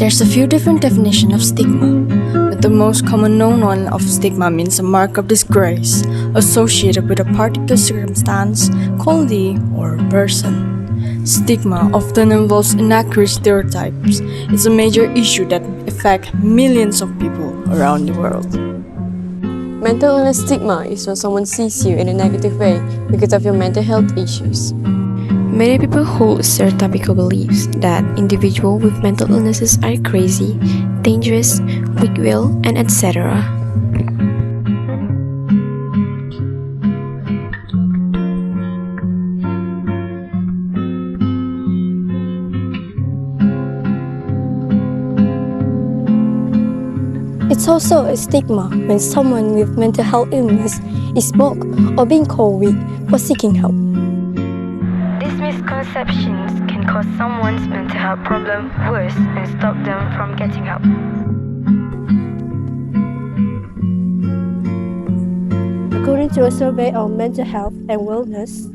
There's a few different definitions of stigma, but the most common known one of stigma means a mark of disgrace associated with a particular circumstance, quality, or person. Stigma often involves inaccurate stereotypes. It's a major issue that affects millions of people around the world. Mental illness stigma is when someone sees you in a negative way because of your mental health issues. Many people hold stereotypical beliefs that individuals with mental illnesses are crazy, dangerous, weak-willed, and etc. It's also a stigma when someone with mental health illness is mocked or being called weak for seeking help. These misconceptions can cause someone's mental health problem worse and stop them from getting help. According to a survey on mental health and wellness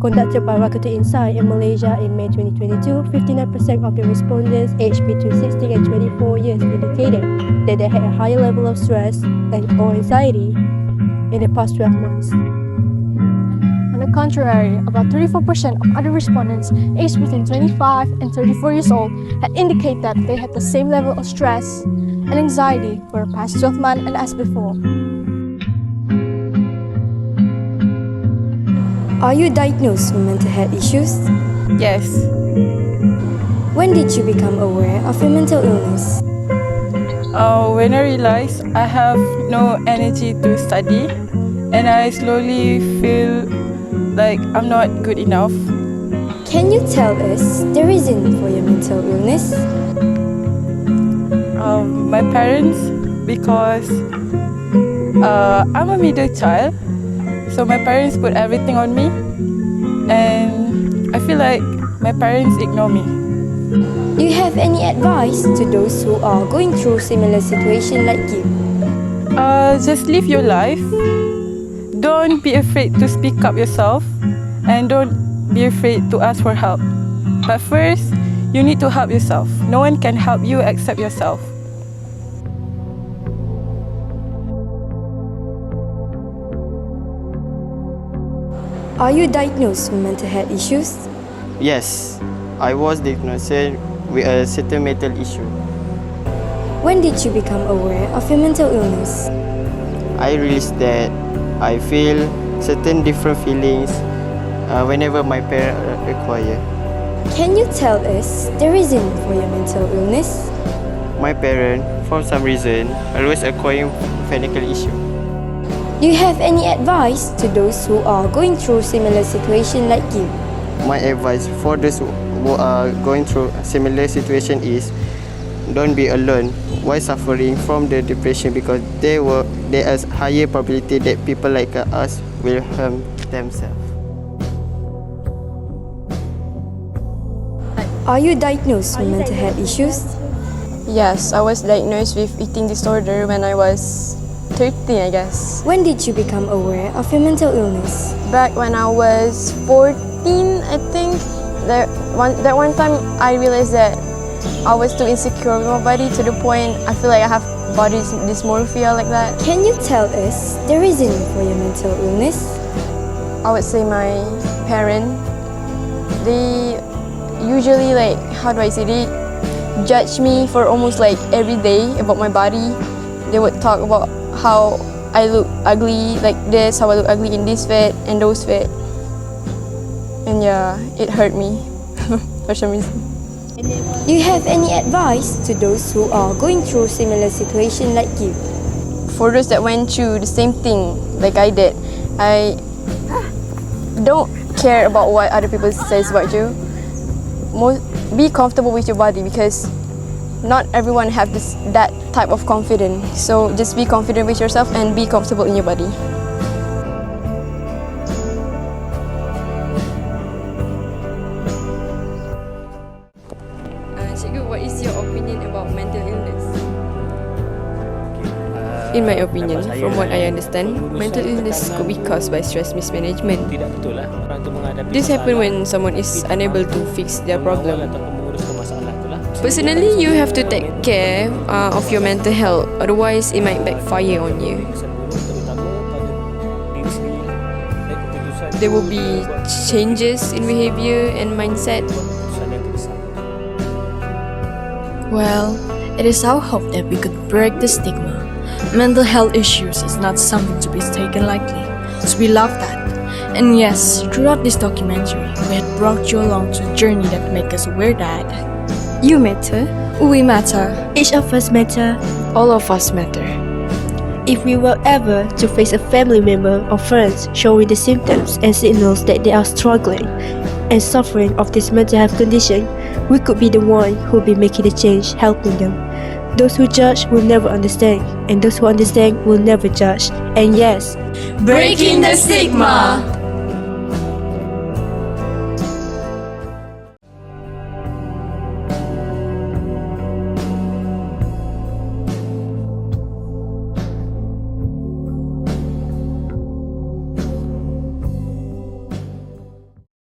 conducted by Rakuten Insight in Malaysia in May 2022, 59% of the respondents aged between 16 and 24 years indicated that they had a higher level of stress or anxiety in the past 12 months. On the contrary, about 34% of other respondents aged between 25 and 34 years old had indicated that they had the same level of stress and anxiety for the past 12 months and as before. Are you diagnosed with mental health issues? Yes. When did you become aware of your mental illness? When I realized I have no energy to study and I slowly feel like I'm not good enough. Can you tell us the reason for your mental illness? My parents, because I'm a middle child, so my parents put everything on me and I feel like my parents ignore me. Do you have any advice to those who are going through similar situation like you? Just live your life. Don't be afraid to speak up yourself and don't be afraid to ask for help. But first, you need to help yourself. No one can help you except yourself. Are you diagnosed with mental health issues? Yes, I was diagnosed with a certain mental issue. When did you become aware of your mental illness? I realized that I feel certain different feelings whenever my parents require. Can you tell us the reason for your mental illness? My parents, for some reason, always acquiring financial issue. Do you have any advice to those who are going through similar situation like you? My advice for those who are going through a similar situation is don't be alone while suffering from the depression because there is higher probability that people like us will harm themselves. Are you diagnosed with mental health issues? Yes, I was diagnosed with eating disorder when I was 13, I guess. When did you become aware of your mental illness? Back when I was 14, I think, that one time I realized that I was too insecure with my body to the point I feel like I have body dysmorphia like that. Can you tell us the reason for your mental illness? I would say my parents, they usually they judge me for almost like every day about my body. They would talk about how I look ugly like this, how I look ugly in this fit and those fit. And yeah, it hurt me for some reason. Do you have any advice to those who are going through similar situation like you? For those that went through the same thing like I did, I don't care about what other people says about you. Be comfortable with your body because not everyone have that type of confidence. So just be confident with yourself and be comfortable in your body. Cikgu, what is your opinion about mental illness? In my opinion, from what I understand, mental illness could be caused by stress mismanagement. This happens when someone is unable to fix their problem. Personally, you have to take care of your mental health, otherwise it might backfire on you. There will be changes in behavior and mindset. Well, it is our hope that we could break the stigma. Mental health issues is not something to be taken lightly, so we love that. And yes, throughout this documentary, we had brought you along to a journey that makes us aware that You matter. we matter. Each of us matter. All of us matter. If we were ever to face a family member or friends showing the symptoms and signals that they are struggling and suffering of this mental health condition, we could be the one who will be making the change, helping them. Those who judge will never understand, and those who understand will never judge. And yes, Breaking the stigma!